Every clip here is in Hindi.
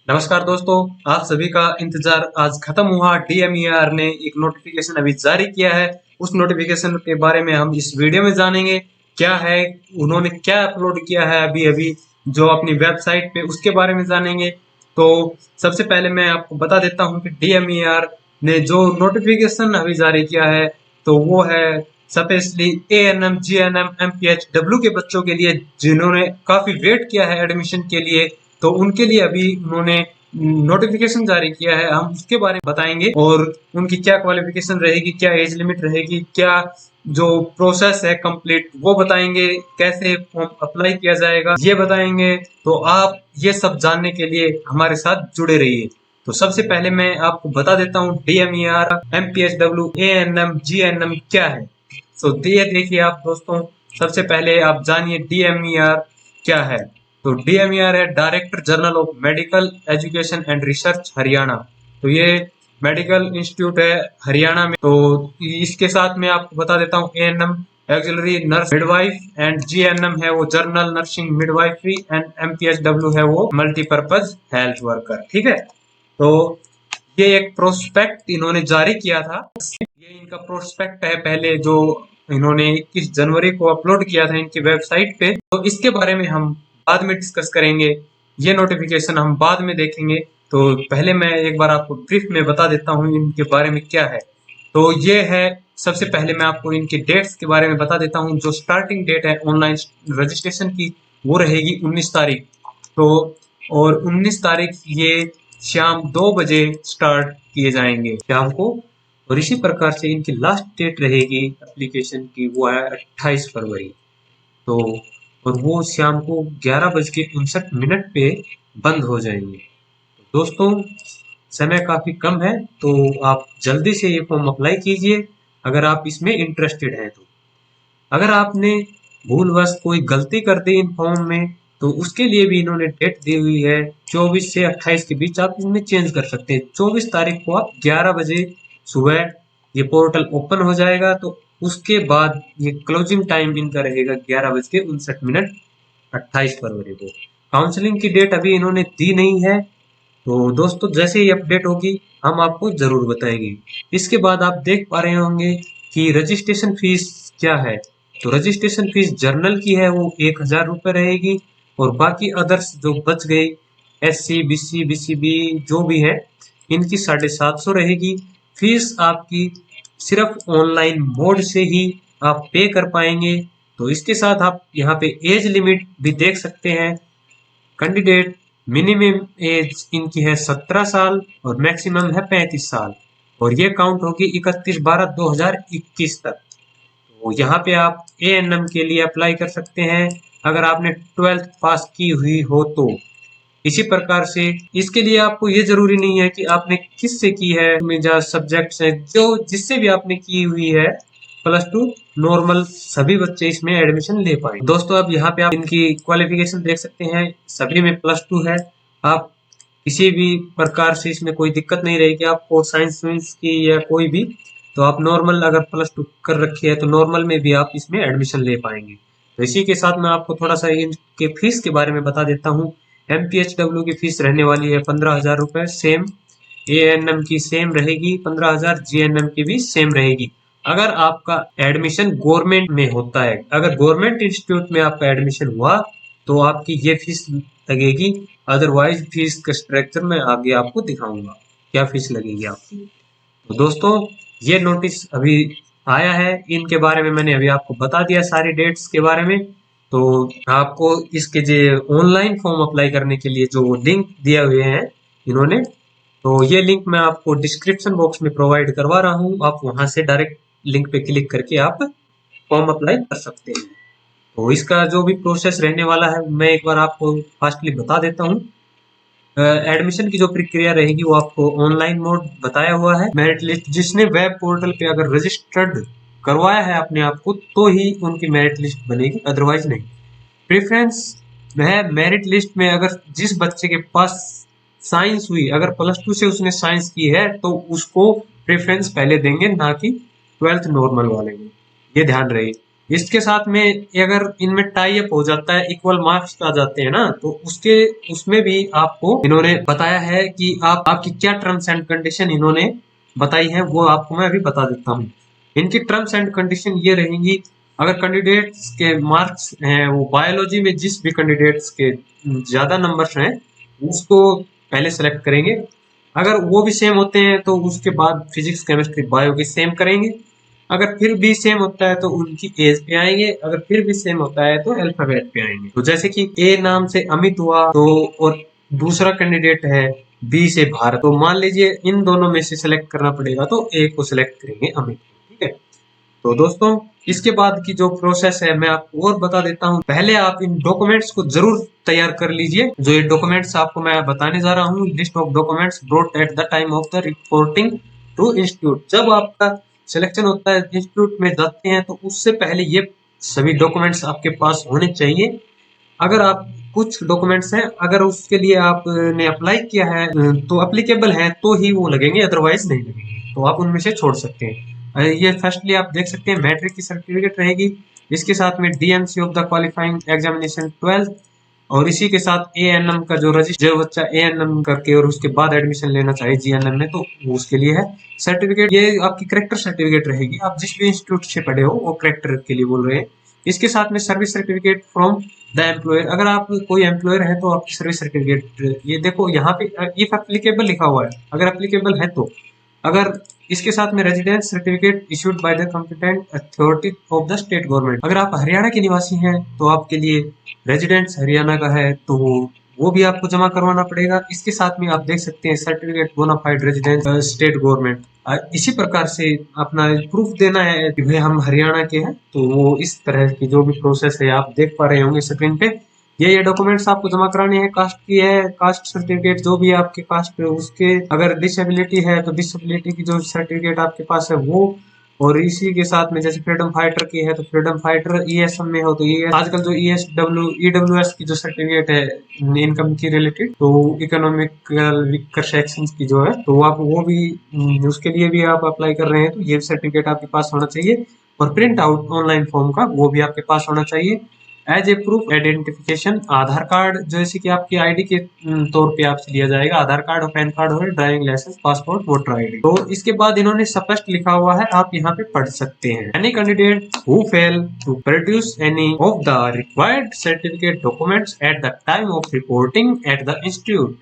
नमस्कार दोस्तों, आप सभी का इंतजार आज खत्म हुआ। डीएमईआर ने एक नोटिफिकेशन अभी जारी किया है। उस नोटिफिकेशन के बारे में हम इस वीडियो में जानेंगे। क्या है, उन्होंने क्या अपलोड किया है अभी अभी जो अपनी वेबसाइट पे, उसके बारे में जानेंगे। तो सबसे पहले मैं आपको बता देता हूँ कि डीएमईआर ने जो नोटिफिकेशन अभी जारी किया है तो वो है स्पेशली एएनएम, जीएनएम, एमपीएचडब्ल्यू के बच्चों के लिए जिन्होंने काफी वेट किया है एडमिशन के लिए। तो उनके लिए अभी उन्होंने नोटिफिकेशन जारी किया है, हम उसके बारे में बताएंगे और उनकी क्या क्वालिफिकेशन रहेगी, क्या एज लिमिट रहेगी, क्या जो प्रोसेस है कंप्लीट वो बताएंगे, कैसे फॉर्म अप्लाई किया जाएगा ये बताएंगे। तो आप ये सब जानने के लिए हमारे साथ जुड़े रहिए। तो सबसे पहले मैं आपको बता देता हूँ डीएमईआर, एमपीएचडब्ल्यू, एएनएम, जीएनएम क्या है। तो ये देखिए आप दोस्तों, सबसे पहले आप जानिए डीएमईआर क्या है। तो डीएमईआर है director general of medical education and research Haryana. तो ये मेडिकल इंस्टीट्यूट है हरियाणा में। तो इसके साथ में आपको बता देता हूँ ANM axillary nurse midwife and GNM है वो general nursing midwifery and MPHW है वो मल्टीपर्पज हेल्थ वर्कर। ठीक है, तो ये एक प्रोस्पेक्ट इन्होंने जारी किया था। ये इनका प्रोस्पेक्ट है पहले जो इन्होंने 21 जनवरी को अपलोड किया था इनकी वेबसाइट पे। तो इसके बारे में हम बाद में डिस्कस करेंगे, ये नोटिफिकेशन हम बाद में देखेंगे। तो पहले मैं एक बार आपको ब्रीफ में बता देता हूँ इनके बारे में क्या है। तो ये है, सबसे पहले मैं आपको इनके डेट्स के बारे में बता देता हूँ। जो स्टार्टिंग डेट है ऑनलाइन रजिस्ट्रेशन की वो रहेगी 19 तारीख। तो और 19 तारीख ये शाम 2 बजे स्टार्ट किए जाएंगे शाम को। और इसी प्रकार से इनकी लास्ट डेट रहेगी एप्लीकेशन की वो है 28 फरवरी। तो और वो शाम को 11:59 पे बंद हो जाएंगे। तो दोस्तों समय काफ़ी कम है, तो आप जल्दी से ये फॉर्म अप्लाई कीजिए अगर आप इसमें इंटरेस्टेड हैं। तो अगर आपने भूलवश कोई गलती कर दी इन फॉर्म में तो उसके लिए भी इन्होंने डेट दी हुई है 24 से 28 के बीच आप इसमें चेंज कर सकते हैं। 24 तारीख को आप 11 बजे सुबह ये पोर्टल ओपन हो जाएगा। तो उसके बाद ये क्लोजिंग टाइम इनका रहेगा 11:59 28 फरवरी को। काउंसलिंग की डेट अभी इन्होंने दी नहीं है, तो दोस्तों जैसे ही अपडेट होगी हम आपको जरूर बताएंगे। इसके बाद आप देख पा रहे होंगे कि रजिस्ट्रेशन फीस क्या है। तो रजिस्ट्रेशन फीस जर्नल की है वो 1000 रुपये रहेगी और बाकी अदर्स जो बच गई SC, BC, BCB जो भी है इनकी 750 रहेगी। फीस आपकी सिर्फ ऑनलाइन मोड से ही आप पे कर पाएंगे। तो इसके साथ आप यहाँ पे एज लिमिट भी देख सकते हैं। कैंडिडेट मिनिमम एज इनकी है 17 साल और मैक्सिमम है 35 साल और ये काउंट होगी 31/12/2021 तक। तो यहाँ पे आप एएनएम के लिए अप्लाई कर सकते हैं अगर आपने 12th पास की हुई हो तो। इसी प्रकार से इसके लिए आपको ये जरूरी नहीं है कि आपने किससे की है, मेजर सब्जेक्ट्स है जो जिससे भी आपने की हुई है +2 नॉर्मल सभी बच्चे इसमें एडमिशन ले पाए। दोस्तों अब यहाँ पे आप इनकी क्वालिफिकेशन देख सकते हैं, सभी में +2 है। आप किसी भी प्रकार से इसमें कोई दिक्कत नहीं रहेगी आपको, साइंस की या कोई भी। तो आप नॉर्मल अगर +2 कर रखी है तो नॉर्मल में भी आप इसमें एडमिशन ले पाएंगे। तो इसी के साथ मैं आपको थोड़ा सा इनके फीस के बारे में बता देता हूँ। एमपीएचडब्ल्यू की फीस रहने वाली है 15,000 रुपये सेम, एएनएम की सेम रहेगी 15,000, जीएनएम की भी सेम रहेगी। अगर आपका एडमिशन गवर्नमेंट में होता है, अगर गवर्नमेंट इंस्टीट्यूट में आपका एडमिशन हुआ तो आपकी ये फीस लगेगी। अदरवाइज फीस का स्ट्रक्चर मैं आगे आपको दिखाऊंगा क्या फीस लगेगी आपकी। तो दोस्तों ये नोटिस अभी आया है, इनके बारे में मैंने अभी आपको बता दिया सारी डेट्स के बारे में। तो आपको इसके जो ऑनलाइन फॉर्म अप्लाई करने के लिए जो लिंक दिए हुए हैं इन्होंने, तो ये लिंक मैं आपको डिस्क्रिप्शन बॉक्स में प्रोवाइड करवा रहा हूँ। आप वहां से डायरेक्ट लिंक पे क्लिक करके आप फॉर्म अप्लाई कर सकते हैं। तो इसका जो भी प्रोसेस रहने वाला है मैं एक बार आपको फास्टली बता देता हूँ। एडमिशन की जो प्रक्रिया रहेगी वो आपको ऑनलाइन मोड बताया हुआ है। मेरिट लिस्ट जिसने वेब पोर्टल पे अगर रजिस्टर्ड करवाया है अपने आप को तो ही उनकी मेरिट लिस्ट बनेगी, अदरवाइज नहीं। प्रेफरेंस वह मेरिट लिस्ट में अगर जिस बच्चे के पास साइंस हुई, अगर +2 से उसने साइंस की है तो उसको प्रेफरेंस पहले देंगे, ना कि 12th नॉर्मल वाले में, ये ध्यान रहे। इसके साथ में अगर इनमें टाई अप हो जाता है, इक्वल मार्क्स आ जाते हैं ना, तो उसमें भी आपको इन्होंने बताया है कि आपकी क्या टर्म्स एंड कंडीशन इन्होंने बताई है, वो आपको मैं अभी बता देता हूँ। इनकी टर्म्स एंड कंडीशन ये रहेंगी, अगर कैंडिडेट्स के मार्क्स हैं वो बायोलॉजी में जिस भी कैंडिडेट्स के ज्यादा नंबर्स हैं उसको पहले सेलेक्ट करेंगे। अगर वो भी सेम होते हैं तो उसके बाद फिजिक्स केमिस्ट्री बायो की सेम करेंगे। अगर फिर भी सेम होता है तो उनकी एज पे आएंगे, अगर फिर भी सेम होता है तो अल्फाबेट पे आएंगे। तो जैसे कि ए नाम से अमित हुआ तो, और दूसरा कैंडिडेट है बी से भारत, तो मान लीजिए इन दोनों में से सिलेक्ट करना पड़ेगा तो ए को सिलेक्ट करेंगे अमित, ठीक है। तो दोस्तों इसके बाद की जो प्रोसेस है मैं आपको और बता देता हूँ। पहले आप इन डॉक्यूमेंट्स को जरूर तैयार कर लीजिए। जो ये डॉक्यूमेंट्स आपको मैं बताने जा रहा हूँ, list of documents brought at the time of the reporting to institute. जब आपका सिलेक्शन होता है, इंस्टीट्यूट में जाते हैं, तो उससे पहले ये सभी डॉक्यूमेंट्स आपके पास होने चाहिए। अगर आप कुछ डॉक्यूमेंट्स हैं, अगर उसके लिए आपने अप्लाई किया है तो अप्लीकेबल है तो ही वो लगेंगे, अदरवाइज नहीं लगेंगे, तो आप उनमें से छोड़ सकते हैं। ये फर्स्टली आप देख सकते हैं मैट्रिक की सर्टिफिकेट रहेगी, इसके साथ में DMC of the qualifying examination 12, और इसी के साथ एएनएम का जो रजिस्टर, जो बच्चा एएनएम करके और उसके बाद एडमिशन लेना चाहे जीएनएम में, तो वो उसके लिए है सर्टिफिकेट। ये आपकी करेक्टर सर्टिफिकेट रहेगी, आप जिस भी इंस्टीट्यूट से पढ़े हो वो करेक्टर के लिए बोल रहे हैं। इसके साथ में service certificate from the employer, अगर आप कोई एम्प्लॉयर है तो आपकी सर्विस सर्टिफिकेट, ये देखो यहाँ पे इफ एप्लीकेबल लिखा हुआ है, अगर एप्लीकेबल है तो। अगर इसके साथ में residence certificate issued by the competent authority of the state government, अगर आप हरियाणा के निवासी हैं तो आपके लिए रेजिडेंस हरियाणा का है तो वो भी आपको जमा करवाना पड़ेगा। इसके साथ में आप देख सकते हैं certificate bonafide residence state government. इसी प्रकार से अपना प्रूफ देना है कि भाई हम हरियाणा के हैं, तो वो इस तरह की जो भी प्रोसेस है आप देख पा रहे होंगे स्क्रीन पे। ये डॉक्यूमेंट्स आपको जमा कराने हैं। कास्ट की है, कास्ट सर्टिफिकेट जो भी आपके कास्ट पे, उसके अगर डिसेबिलिटी है तो डिसेबिलिटी की जो सर्टिफिकेट आपके पास है वो, और इसी के साथ में जैसे फ्रीडम फाइटर की है तो फ्रीडम फाइटर, ईएसएम में हो तो ये आजकल जो ईडब्ल्यूएस की जो सर्टिफिकेट है इनकम की रिलेटेड, तो इकोनॉमिकल वीकर सेक्शंस की जो है, तो आप वो भी उसके लिए भी आप अप्लाई कर रहे हैं तो ये सर्टिफिकेट आपके पास होना चाहिए। और प्रिंट आउट ऑनलाइन फॉर्म का वो भी आपके पास होना चाहिए। As a proof identification Aadhaar card, जैसे कि आपकी आईडी के तौर पे आपसे लिया जाएगा, आधार कार्ड और पैन कार्ड और driving licence, passport, voter ID. तो इसके बाद इन्होंने स्पष्ट लिखा हुआ है, आप यहाँ पे पढ़ सकते हैं। Any candidate who fail to produce any of the required certificate documents at the time of reporting at the institute,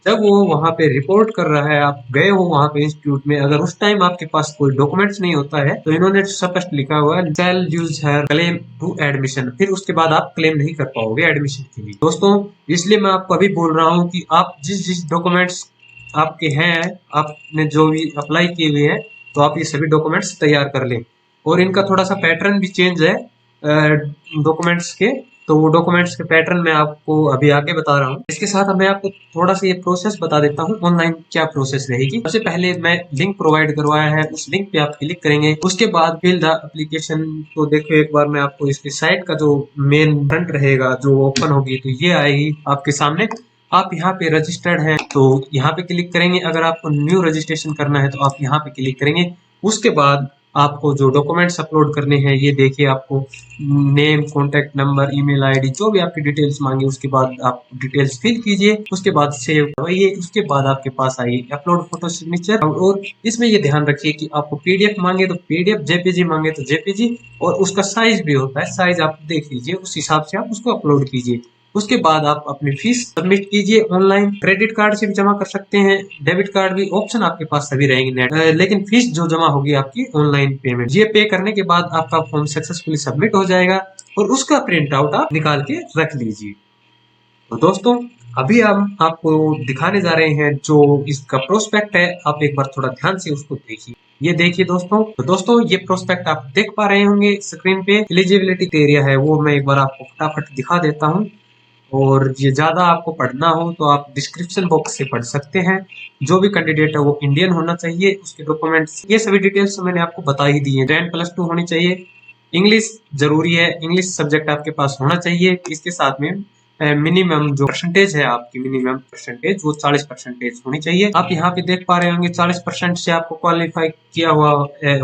जब वो वहां पे रिपोर्ट कर रहा है, आप गए हो वहां पे इंस्टीट्यूट में, अगर उस टाइम आपके पास कोई डॉक्यूमेंट्स नहीं होता है तो इन्होंने स्पष्ट लिखा हुआ है shall use her claim to admission, फिर उसके बाद आप क्लेम नहीं कर पाओगे एडमिशन के लिए। दोस्तों इसलिए मैं आपको अभी बोल रहा हूँ कि आप जिस जिस डॉक्यूमेंट्स आपके हैं, आपने जो भी अप्लाई किए हुए हैं, तो आप ये सभी डॉक्यूमेंट्स तैयार कर लें। और इनका थोड़ा सा पैटर्न भी चेंज है डॉक्यूमेंट्स के, तो वो डॉक्यूमेंट्स के पैटर्न मैं आपको अभी आगे बता रहा हूँ। इसके साथ मैं आपको थोड़ा सा ये प्रोसेस बता देता हूँ, ऑनलाइन क्या प्रोसेस रहेगी। सबसे पहले मैं लिंक प्रोवाइड करवाया है, उस लिंक पे आप क्लिक करेंगे, उसके बाद फिल द एप्लीकेशन। तो देखो एक बार मैं आपको इसकी साइट का जो मेन फ्रंट रहेगा जो ओपन होगी, तो ये आएगी आपके सामने। आप यहाँ पे रजिस्टर्ड हैं तो यहाँ पे क्लिक करेंगे, अगर आपको न्यू रजिस्ट्रेशन करना है तो आप यहाँ पे क्लिक करेंगे। उसके बाद आपको जो डॉक्यूमेंट्स अपलोड करने हैं, ये देखिए आपको name, contact number, email ID, जो भी आपकी डिटेल्स मांगे उसके बाद आप डिटेल्स फिल कीजिए, उसके बाद सेव करवाइए। उसके बाद आपके पास आइए अपलोड फोटो सिग्नेचर। और इसमें ये ध्यान रखिए कि आपको पीडीएफ मांगे तो पीडीएफ, जेपीजी मांगे तो जेपीजी, और उसका साइज भी होता है, साइज आप देख लीजिए, उस हिसाब से आप उसको अपलोड कीजिए। उसके बाद आप अपनी फीस सबमिट कीजिए ऑनलाइन। क्रेडिट कार्ड से भी जमा कर सकते हैं, डेबिट कार्ड भी, ऑप्शन आपके पास सभी रहेंगे नेट, लेकिन फीस जो जमा होगी आपकी ऑनलाइन पेमेंट। ये पे करने के बाद आपका फॉर्म सक्सेसफुली सबमिट हो जाएगा और उसका प्रिंट आउट आप निकाल के रख लीजिए। तो दोस्तों अभी हम आपको दिखाने जा रहे हैं जो इसका प्रोस्पेक्ट है, आप एक बार थोड़ा ध्यान से उसको देखिए। ये देखिए दोस्तों, तो दोस्तों ये प्रोस्पेक्ट आप देख पा रहे होंगे स्क्रीन पे। एलिजिबिलिटी एरिया है वो मैं एक बार आपको फटाफट दिखा देता हूँ, और ये ज्यादा आपको पढ़ना हो तो आप डिस्क्रिप्शन बॉक्स से पढ़ सकते हैं। जो भी कैंडिडेट है वो इंडियन होना चाहिए, उसके डॉक्यूमेंट्स, ये सभी डिटेल्स मैंने आपको बता ही दी है। 10+2 होनी चाहिए, इंग्लिश जरूरी है, इंग्लिश सब्जेक्ट आपके पास होना चाहिए। इसके साथ में मिनिमम जो परसेंटेज है आपकी मिनिमम परसेंटेज वो 40% होनी चाहिए। आप यहाँ पे देख पा रहे होंगे 40% से आपको क्वालिफाई किया हुआ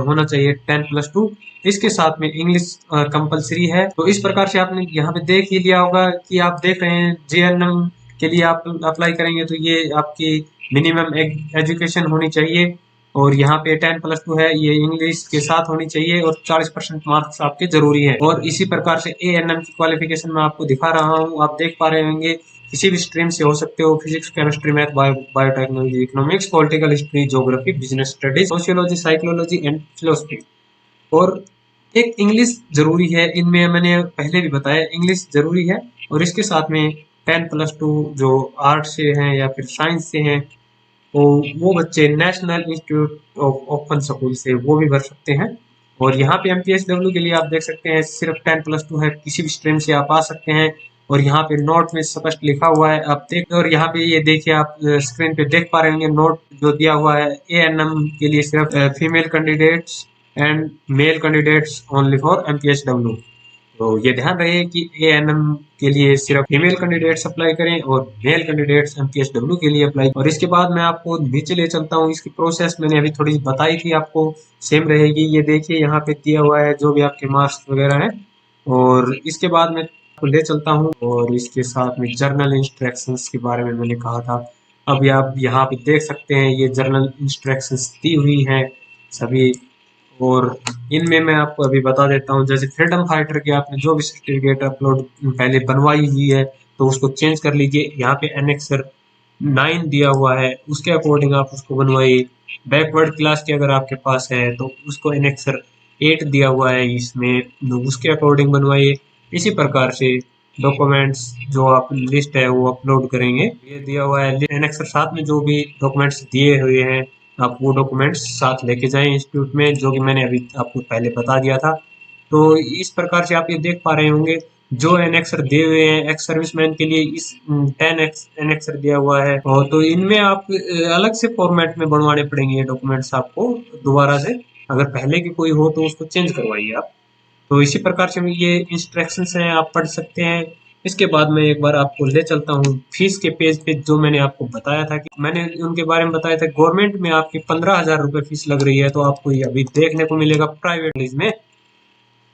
होना चाहिए 10+2। इसके साथ में इंग्लिश कंपलसरी है। तो इस प्रकार से आपने यहाँ पे देख ही लिया होगा कि आप देख रहे हैं जीएनएम के लिए आप अप्लाई करेंगे तो ये आपकी मिनिमम एजुकेशन होनी चाहिए और यहाँ पे 10+2 है, ये इंग्लिश के साथ होनी चाहिए और 40% मार्क्स आपके जरूरी है। और इसी प्रकार से एएनएम की क्वालिफिकेशन मैं आपको दिखा रहा हूँ, आप देख पा रहे होंगे किसी भी स्ट्रीम से हो सकते हो, physics, chemistry, math, biotechnology, economics, political history, geography, business studies, sociology, psychology and philosophy. और एक इंग्लिश जरूरी है, इनमें मैंने पहले भी बताया इंग्लिश जरूरी है। और इसके साथ में 10+2 जो आर्ट से हैं या फिर साइंस से हैं तो वो बच्चे national institute of open school से वो भी भर सकते हैं। और यहाँ पे MPSW के लिए आप देख सकते हैं सिर्फ 10+2 है, किसी भी स्ट्रीम से आप आ सकते हैं। और यहाँ पे नोट में स्पष्ट लिखा हुआ है, आप देख, और यहाँ पे ये देखिए आप स्क्रीन पे देख पा रहे होंगे नोट जो दिया हुआ है ANM के लिए सिर्फ female candidates and male candidates only for MPSW। तो ये ध्यान रहे कि ANM के लिए सिर्फ फीमेल कैंडिडेट्स अप्लाई करें और मेल कैंडिडेट्स MPSW के लिए अप्लाई। और इसके बाद मैं आपको नीचे ले चलता हूँ, इसकी प्रोसेस मैंने अभी थोड़ी बताई थी आपको, सेम रहेगी। ये देखिए यहाँ पे दिया हुआ है जो भी आपके मार्क्स वगैरह हैं। और इसके बाद मैं आपको ले चलता हूँ और इसके साथ में जर्नल इंस्ट्रक्शंस के बारे में मैंने कहा था। अभी आप यहाँ पे देख सकते हैं ये जर्नल इंस्ट्रक्शंस दी हुई हैं सभी। और इनमें मैं आपको अभी बता देता हूँ, जैसे फ्रीडम फाइटर के आपने जो भी सर्टिफिकेट अपलोड पहले बनवाई हुई है तो उसको चेंज कर लीजिए। यहाँ पे एनेक्सर 9 दिया हुआ है, उसके अकॉर्डिंग आप उसको बनवाइए। बैकवर्ड क्लास की अगर आपके पास है तो उसको एनेक्सर 8 दिया हुआ है इसमें, तो उसके अकॉर्डिंग बनवाइए। इसी प्रकार से डॉक्यूमेंट्स जो आप लिस्ट है वो अपलोड करेंगे, ये दिया हुआ है एनेक्सर 7 में जो भी डॉक्यूमेंट्स दिए हुए हैं आप वो डॉक्यूमेंट्स साथ लेके जाएं इंस्टीट्यूट में, जो कि मैंने अभी आपको पहले बता दिया था। तो इस प्रकार से आप ये देख पा रहे होंगे जो एनेक्सर दिए हुए हैं एक्स सर्विसमैन के लिए, इस 10 एनेक्सर दिया हुआ है। और तो इनमें आप अलग से फॉर्मेट में बनवाने पड़ेंगे ये डॉक्यूमेंट्स आपको दोबारा से, अगर पहले की कोई हो तो उसको चेंज करवाइए आप। तो इसी प्रकार से ये इंस्ट्रक्शंस हैं, आप पढ़ सकते हैं। इसके बाद मैं एक बार आपको ले चलता हूँ फीस के पेज पे, जो मैंने आपको बताया था कि मैंने उनके बारे में बताया था। गवर्नमेंट में आपकी 15,000 रुपये फीस लग रही है, तो आपको ये अभी देखने को मिलेगा प्राइवेट कॉलेज में।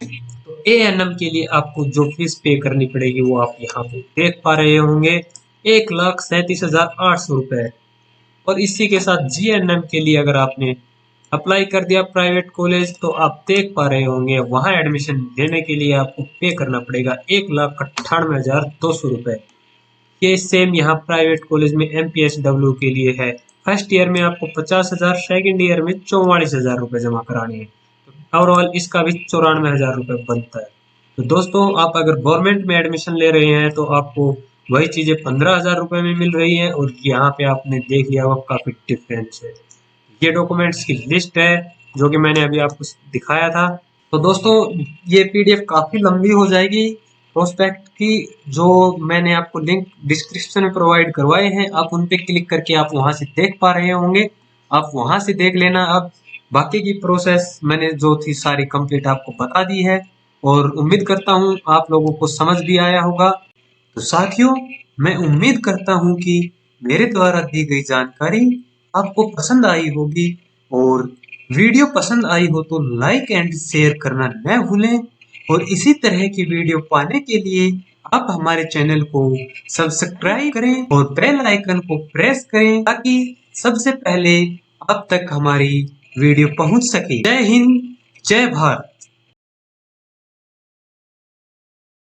तो ANM के लिए आपको जो फीस पे करनी पड़ेगी वो आप यहाँ पे देख पा रहे होंगे, 1,37,800 रुपये। और इसी के साथ GNM के लिए अगर आपने अप्लाई कर दिया प्राइवेट कॉलेज तो आप देख पा रहे होंगे वहां एडमिशन लेने के लिए आपको पे करना पड़ेगा 1,98,200 रुपये। ये सेम यहाँ प्राइवेट कॉलेज में MPSW के लिए है। फर्स्ट ईयर में आपको 50,000, सेकेंड ईयर में 44,000 रुपये जमा कराने हैं। तो ओवरऑल इसका भी 94,000 रुपये बनता है। तो दोस्तों आप अगर गवर्नमेंट में एडमिशन ले रहे हैं तो आपको वही चीजें 15,000 रुपये में मिल रही है, और यहाँ पे आपने देख लिया होगा काफी डिफरेंस है। ये डॉक्यूमेंट्स की लिस्ट है जो कि मैंने अभी आपको दिखाया था। तो दोस्तों ये PDF काफी लंबी हो जाएगी प्रोस्पेक्ट की, जो मैंने आपको लिंक डिस्क्रिप्शन में प्रोवाइड करवाए हैं, आप उन पे क्लिक करके आप वहां से देख पा रहे होंगे, आप वहां से देख लेना। अब बाकी की प्रोसेस मैंने जो थी सारी कंप्लीट आपको बता दी है, और उम्मीद करता हूँ आप लोगों को समझ भी आया होगा। तो साथियों मैं उम्मीद करता हूँ कि मेरे द्वारा दी गई जानकारी आपको पसंद आई होगी, और वीडियो पसंद आई हो तो लाइक एंड शेयर करना न भूलें। और इसी तरह की वीडियो पाने के लिए आप हमारे चैनल को सब्सक्राइब करें और बेल आइकन को प्रेस करें, ताकि सबसे पहले आप तक हमारी वीडियो पहुंच सके। जय हिंद, जय भारत।